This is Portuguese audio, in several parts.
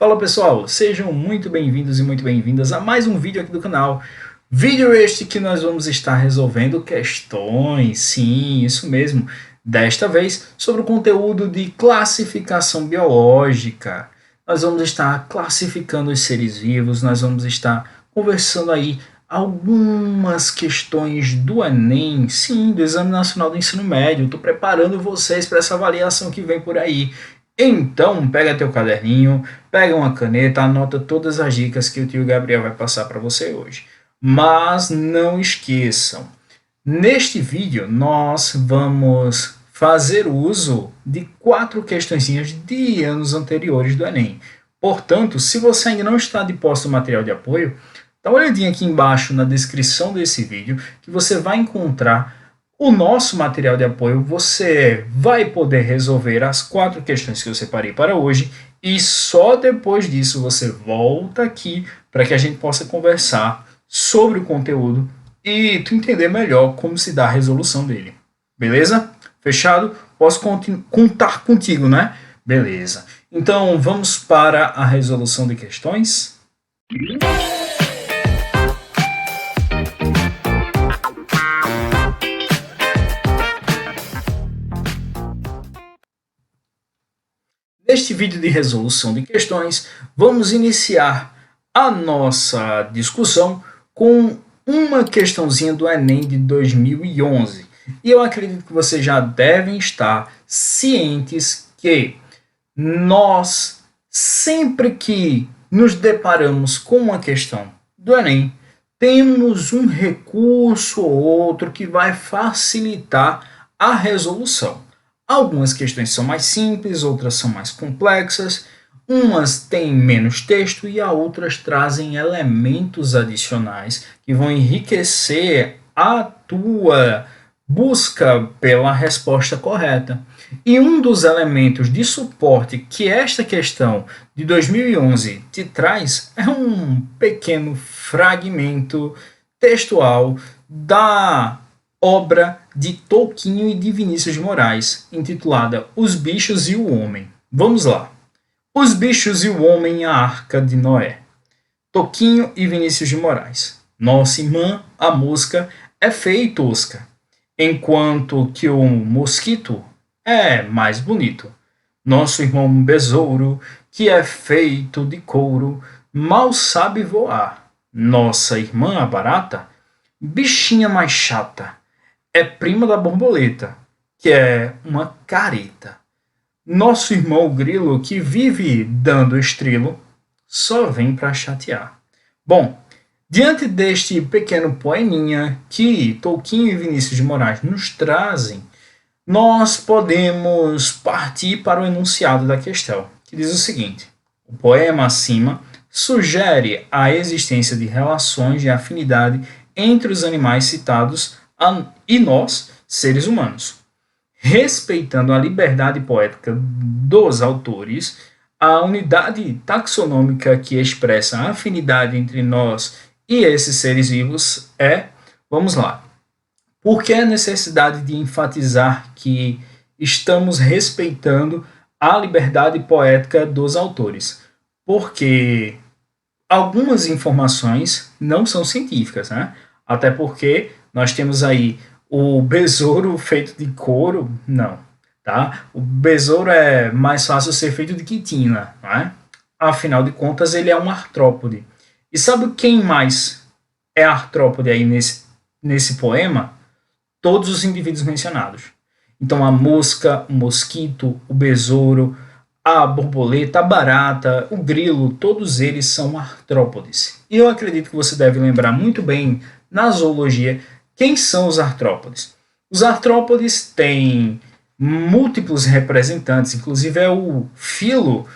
Fala pessoal, sejam muito bem-vindos e muito bem-vindas a mais um vídeo aqui do canal. Vídeo este que nós vamos estar resolvendo questões, sim, isso mesmo, desta vez sobre o conteúdo de classificação biológica. Nós vamos estar classificando os seres vivos, nós vamos estar conversando aí algumas questões do Enem, sim, do Exame Nacional do Ensino Médio. Estou preparando vocês para essa avaliação que vem por aí. Então, pega teu caderninho, pega uma caneta, anota todas as dicas que o tio Gabriel vai passar para você hoje. Mas não esqueçam, neste vídeo nós vamos fazer uso de 4 questõezinhas de anos anteriores do Enem. Portanto, se você ainda não está de posse do material de apoio, dá uma olhadinha aqui embaixo na descrição desse vídeo que você vai encontrar o nosso material de apoio. Você vai poder resolver as 4 questões que eu separei para hoje e só depois disso você volta aqui para que a gente possa conversar sobre o conteúdo e tu entender melhor como se dá a resolução dele. Beleza? Fechado? Posso contar contigo, né? Beleza. Então vamos para a resolução de questões? Neste vídeo de resolução de questões, vamos iniciar a nossa discussão com uma questãozinha do Enem de 2011. E eu acredito que vocês já devem estar cientes que nós, sempre que nos deparamos com uma questão do Enem, temos um recurso ou outro que vai facilitar a resolução. Algumas questões são mais simples, outras são mais complexas, umas têm menos texto e as outras trazem elementos adicionais que vão enriquecer a tua busca pela resposta correta. E um dos elementos de suporte que esta questão de 2011 te traz é um pequeno fragmento textual da obra de Tolkien e de Vinícius de Moraes, intitulada Os Bichos e o Homem. Vamos lá. Os Bichos e o Homem, a Arca de Noé. Tolkien e Vinícius de Moraes. Nossa irmã, a mosca, é feia e tosca, enquanto que o mosquito é mais bonito. Nosso irmão besouro, que é feito de couro, mal sabe voar. Nossa irmã, a barata, bichinha mais chata, é prima da borboleta, que é uma careta. Nosso irmão o grilo, que vive dando estrilo, só vem para chatear. Bom, diante deste pequeno poeminha que Tolkien e Vinícius de Moraes nos trazem, nós podemos partir para o enunciado da questão, que diz o seguinte: o poema acima sugere a existência de relações de afinidade entre os animais citados e nós, seres humanos. Respeitando a liberdade poética dos autores, a unidade taxonômica que expressa a afinidade entre nós e esses seres vivos é, vamos lá, por que a necessidade de enfatizar que estamos respeitando a liberdade poética dos autores? Porque algumas informações não são científicas, né? Até porque nós temos aí o besouro feito de couro, não, tá? O besouro é mais fácil ser feito de quitina, não é? Afinal de contas, ele é um artrópode. E sabe quem mais é artrópode aí nesse poema? Todos os indivíduos mencionados. Então, a mosca, o mosquito, o besouro, a borboleta, a barata, o grilo, todos eles são artrópodes. E eu acredito que você deve lembrar muito bem, na zoologia, quem são os artrópodes. Os artrópodes têm múltiplos representantes, inclusive é o filo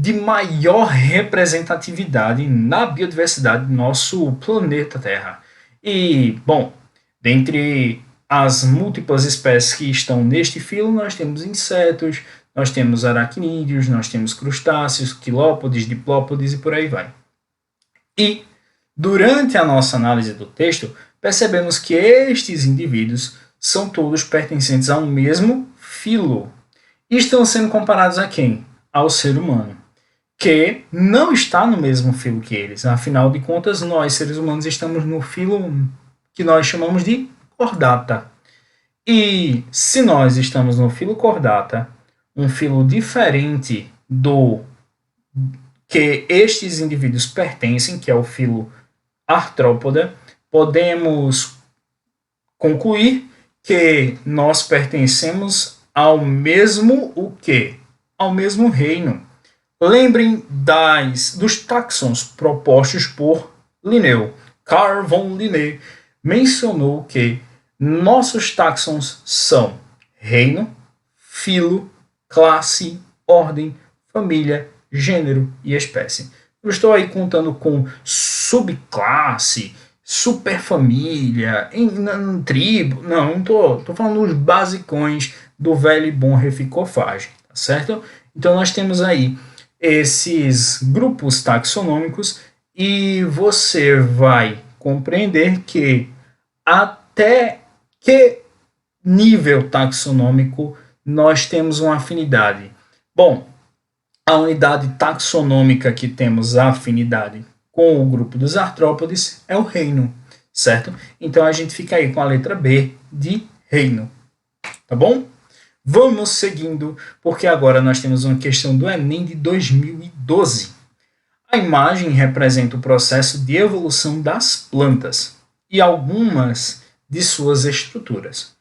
de maior representatividade na biodiversidade do nosso planeta Terra. E, bom, dentre as múltiplas espécies que estão neste filo, nós temos insetos, nós temos aracnídeos, nós temos crustáceos, quilópodes, diplópodes e por aí vai. E, durante a nossa análise do texto, percebemos que estes indivíduos são todos pertencentes ao mesmo filo e estão sendo comparados a quem? Ao ser humano. que não está no mesmo filo que eles. Afinal de contas, nós, seres humanos, estamos no filo que nós chamamos de cordata. E se nós estamos no filo cordata, um filo diferente do que estes indivíduos pertencem, que é o filo artrópoda, podemos concluir que nós pertencemos ao mesmo o quê? Ao mesmo reino. Lembrem dos táxons propostos por Linneu. Carl von Linné mencionou que nossos táxons são reino, filo, classe, ordem, família, gênero e espécie. Eu estou aí contando com subclasse, superfamília, tribo. Não estou falando os basicões do velho e bom reficofagem, tá certo? Então nós temos aí esses grupos taxonômicos e você vai compreender que até que nível taxonômico nós temos uma afinidade. Bom, a unidade taxonômica que temos a afinidade com o grupo dos artrópodes é o reino, certo? Então a gente fica aí com a letra B de reino, tá bom? Vamos seguindo, porque agora nós temos uma questão do Enem de 2012. A imagem representa o processo de evolução das plantas e algumas de suas estruturas.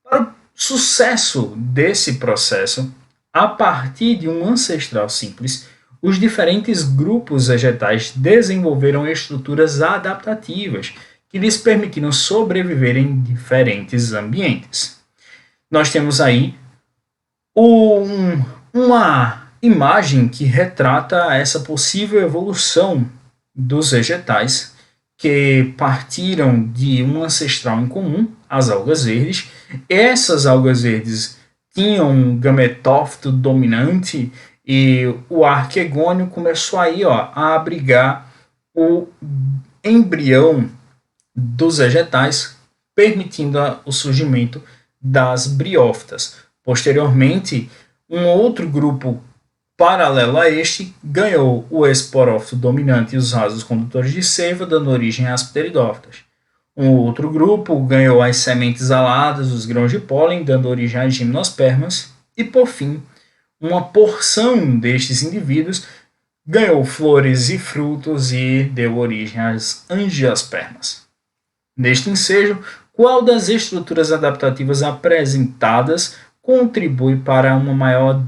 Para o sucesso desse processo, a partir de um ancestral simples, os diferentes grupos vegetais desenvolveram estruturas adaptativas que lhes permitiram sobreviver em diferentes ambientes. Nós temos aí uma imagem que retrata essa possível evolução dos vegetais que partiram de um ancestral em comum, as algas verdes. Essas algas verdes tinham um gametófito dominante e o arquegônio começou aí, a abrigar o embrião dos vegetais, permitindo o surgimento das briófitas. Posteriormente, um outro grupo paralelo a este ganhou o esporófito dominante e os vasos condutores de seiva, dando origem às pteridófitas. Um outro grupo ganhou as sementes aladas, os grãos de pólen, dando origem às gimnospermas. E, por fim, uma porção destes indivíduos ganhou flores e frutos e deu origem às angiospermas. Neste ensejo, qual das estruturas adaptativas apresentadas contribui para uma maior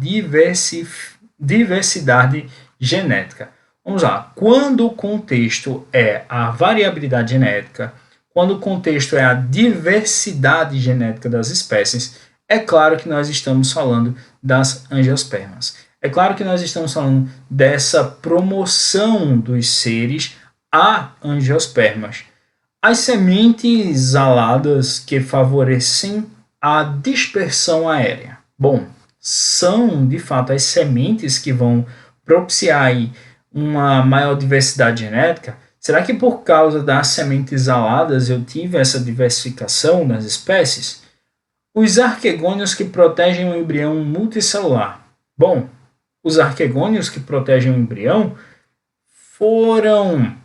diversidade genética? Vamos lá. Quando o contexto é a variabilidade genética, quando o contexto é a diversidade genética das espécies, é claro que nós estamos falando das angiospermas. É claro que nós estamos falando dessa promoção dos seres a angiospermas. As sementes aladas que favorecem a dispersão aérea. Bom, são de fato as sementes que vão propiciar aí uma maior diversidade genética. Será que por causa das sementes aladas eu tive essa diversificação das espécies? Os arquegônios que protegem o embrião multicelular. Bom, os arquegônios que protegem o embrião foram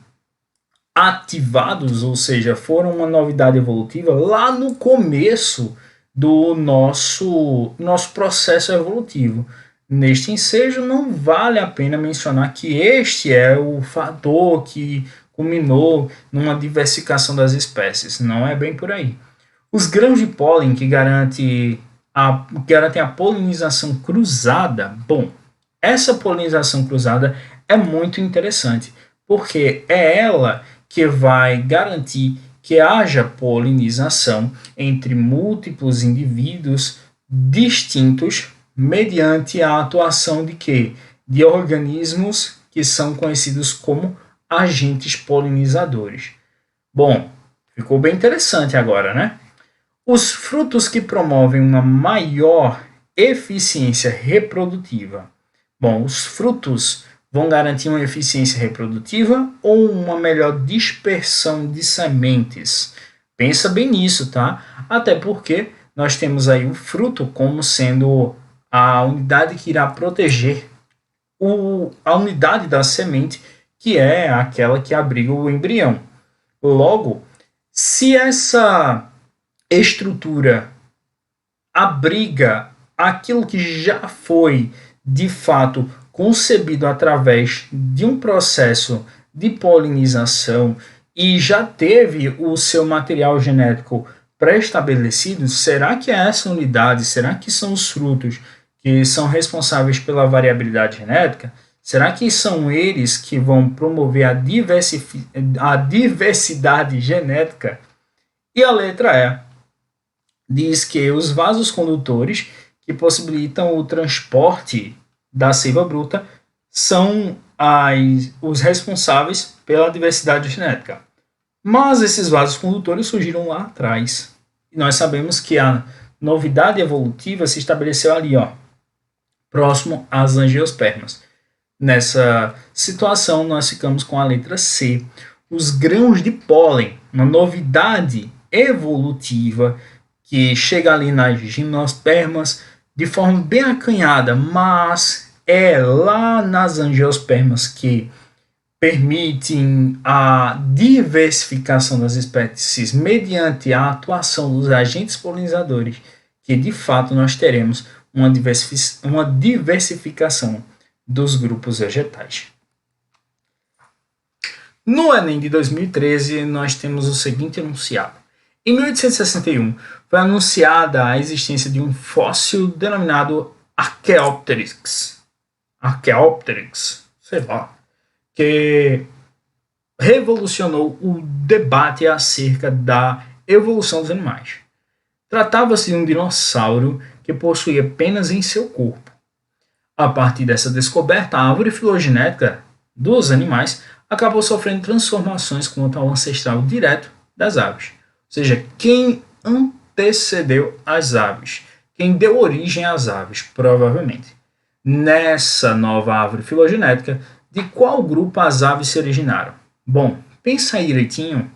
ativados, ou seja, foram uma novidade evolutiva lá no começo do nosso processo evolutivo. Neste ensejo, não vale a pena mencionar que este é o fator que culminou numa diversificação das espécies. Não é bem por aí. Os grãos de pólen que garantem a polinização cruzada. Bom, essa polinização cruzada é muito interessante, porque é ela que vai garantir que haja polinização entre múltiplos indivíduos distintos mediante a atuação de quê? De organismos que são conhecidos como agentes polinizadores. Bom, ficou bem interessante agora, né? Os frutos que promovem uma maior eficiência reprodutiva. Bom, os frutos vão garantir uma eficiência reprodutiva ou uma melhor dispersão de sementes? Pensa bem nisso, tá? Até porque nós temos aí o fruto como sendo a unidade que irá proteger a unidade da semente, que é aquela que abriga o embrião. Logo, se essa estrutura abriga aquilo que já foi, de fato, concebido através de um processo de polinização e já teve o seu material genético pré-estabelecido, será que é essa unidade, será que são os frutos que são responsáveis pela variabilidade genética? Será que são eles que vão promover a diversidade genética? E a letra E diz que os vasos condutores que possibilitam o transporte da seiva bruta são os responsáveis pela diversidade genética. Mas esses vasos condutores surgiram lá atrás. E nós sabemos que a novidade evolutiva se estabeleceu ali, próximo às angiospermas. Nessa situação, nós ficamos com a letra C. Os grãos de pólen, uma novidade evolutiva que chega ali nas gimnospermas de forma bem acanhada, mas é lá nas angiospermas que permitem a diversificação das espécies mediante a atuação dos agentes polinizadores, que de fato nós teremos uma diversificação dos grupos vegetais. No Enem de 2013, nós temos o seguinte enunciado. Em 1861, foi anunciada a existência de um fóssil denominado Archaeopteryx, sei lá, que revolucionou o debate acerca da evolução dos animais. Tratava-se de um dinossauro que possuía penas em seu corpo. A partir dessa descoberta, a árvore filogenética dos animais acabou sofrendo transformações quanto ao ancestral direto das aves. Ou seja, quem antecedeu as aves, quem deu origem às aves, provavelmente. Nessa nova árvore filogenética, de qual grupo as aves se originaram? Bom, pensa aí direitinho.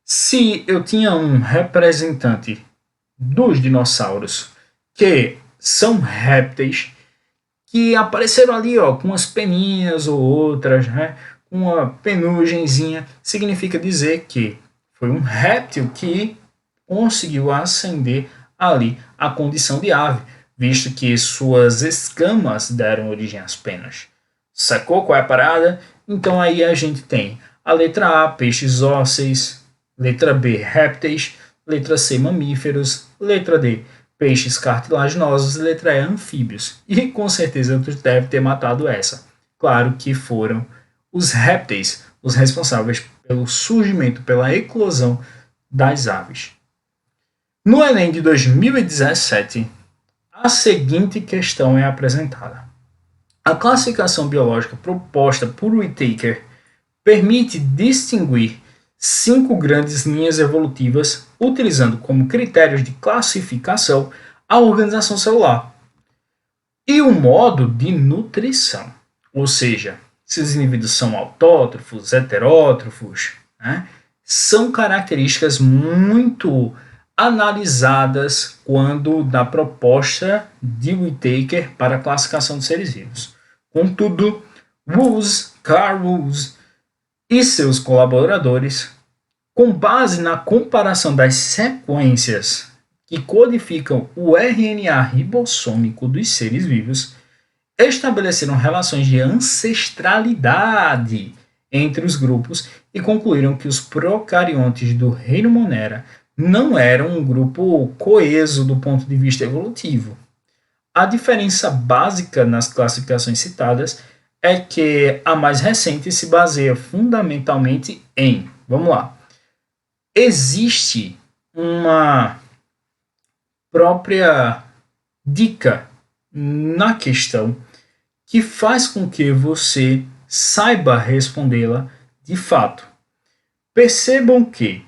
Se eu tinha um representante dos dinossauros que são répteis, que apareceram ali com umas peninhas ou outras, né, com uma penugenzinha, significa dizer que foi um réptil que conseguiu ascender ali a condição de ave, visto que suas escamas deram origem às penas. Sacou qual é a parada? Então aí a gente tem a letra A, peixes ósseis, letra B, répteis, letra C, mamíferos, letra D, peixes cartilaginosos, letra E, anfíbios. E com certeza tu deve ter matado essa. Claro que foram os répteis os responsáveis pelo surgimento, pela eclosão das aves. No Enem de 2017, a seguinte questão é apresentada. A classificação biológica proposta por Whittaker permite distinguir 5 grandes linhas evolutivas, utilizando como critérios de classificação a organização celular e o modo de nutrição. Ou seja, se os indivíduos são autótrofos, heterótrofos, né, são características muito analisadas quando da proposta de Whittaker para a classificação de seres vivos. Contudo, Carl Woese e seus colaboradores, com base na comparação das sequências que codificam o RNA ribossômico dos seres vivos, estabeleceram relações de ancestralidade entre os grupos e concluíram que os procariontes do reino Monera não eram um grupo coeso do ponto de vista evolutivo. A diferença básica nas classificações citadas é que a mais recente se baseia fundamentalmente em, vamos lá, existe uma própria dica na questão que faz com que você saiba respondê-la de fato. Percebam que,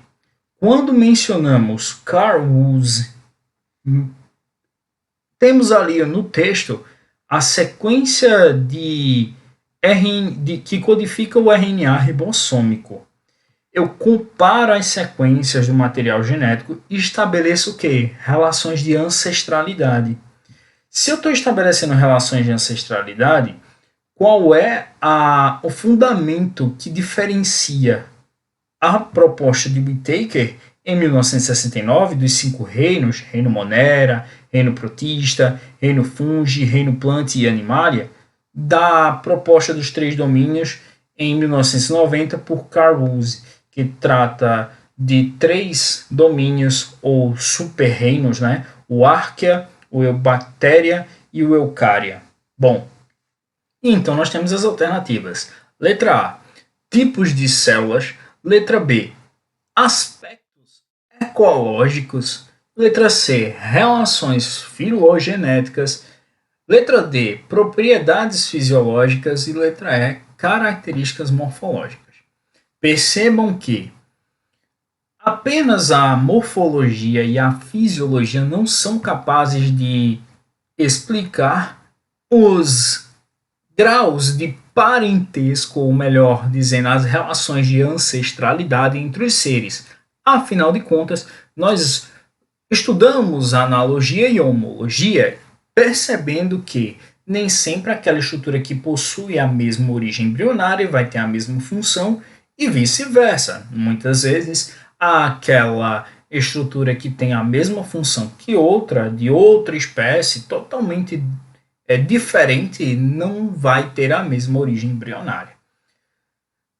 quando mencionamos Carl Woese, temos ali no texto a sequência que codifica o RNA ribossômico. Eu comparo as sequências do material genético e estabeleço o quê? Relações de ancestralidade. Se eu estou estabelecendo relações de ancestralidade, qual é o fundamento que diferencia a proposta de Whittaker em 1969 dos 5 reinos, Reino Monera, Reino Protista, Reino Fungi, Reino Plant e Animalia, da proposta dos 3 domínios em 1990 por Carl Woese, que trata de 3 domínios ou super-reinos, né? O Archaea, o Eubacteria e o Eukarya. Bom, então nós temos as alternativas. Letra A, tipos de células. Letra B, aspectos ecológicos. Letra C, relações filogenéticas. Letra D, propriedades fisiológicas. E letra E, características morfológicas. Percebam que apenas a morfologia e a fisiologia não são capazes de explicar os graus de parentesco, ou melhor dizendo, as relações de ancestralidade entre os seres. Afinal de contas, nós estudamos analogia e homologia, percebendo que nem sempre aquela estrutura que possui a mesma origem embrionária vai ter a mesma função e vice-versa. Muitas vezes, aquela estrutura que tem a mesma função que outra, de outra espécie, totalmente diferente, não vai ter a mesma origem embrionária.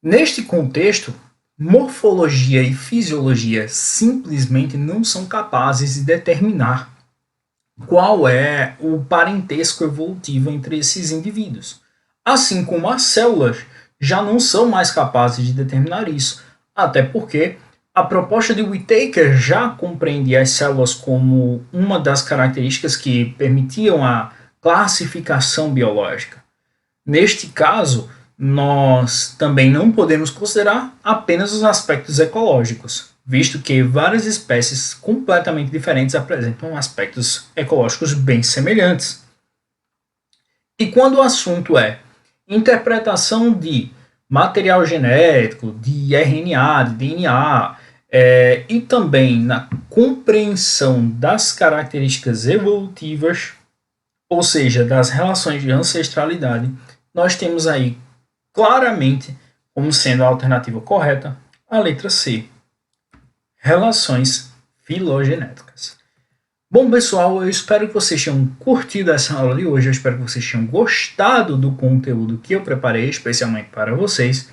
Neste contexto, morfologia e fisiologia simplesmente não são capazes de determinar qual é o parentesco evolutivo entre esses indivíduos. Assim como as células já não são mais capazes de determinar isso, até porque a proposta de Whittaker já compreendia as células como uma das características que permitiam a classificação biológica. Neste caso, nós também não podemos considerar apenas os aspectos ecológicos, visto que várias espécies completamente diferentes apresentam aspectos ecológicos bem semelhantes. E quando o assunto é interpretação de material genético, de RNA, de DNA, e também na compreensão das características evolutivas, ou seja, das relações de ancestralidade, nós temos aí claramente como sendo a alternativa correta a letra C, relações filogenéticas. Bom, pessoal, eu espero que vocês tenham curtido essa aula de hoje, eu espero que vocês tenham gostado do conteúdo que eu preparei especialmente para vocês.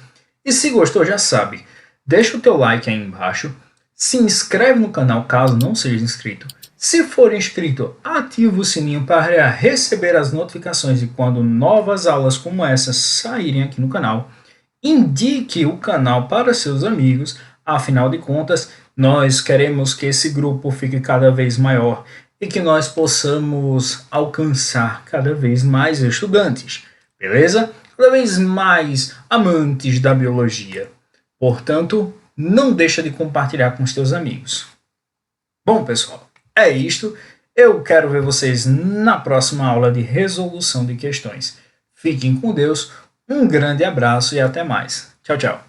E se gostou, já sabe, deixa o teu like aí embaixo, se inscreve no canal caso não seja inscrito. Se for inscrito, ativa o sininho para receber as notificações de quando novas aulas como essa saírem aqui no canal. Indique o canal para seus amigos, afinal de contas, nós queremos que esse grupo fique cada vez maior e que nós possamos alcançar cada vez mais estudantes, beleza? Cada vez mais amantes da biologia. Portanto, não deixa de compartilhar com os teus amigos. Bom, pessoal, é isto. Eu quero ver vocês na próxima aula de resolução de questões. Fiquem com Deus, um grande abraço e até mais. Tchau, tchau.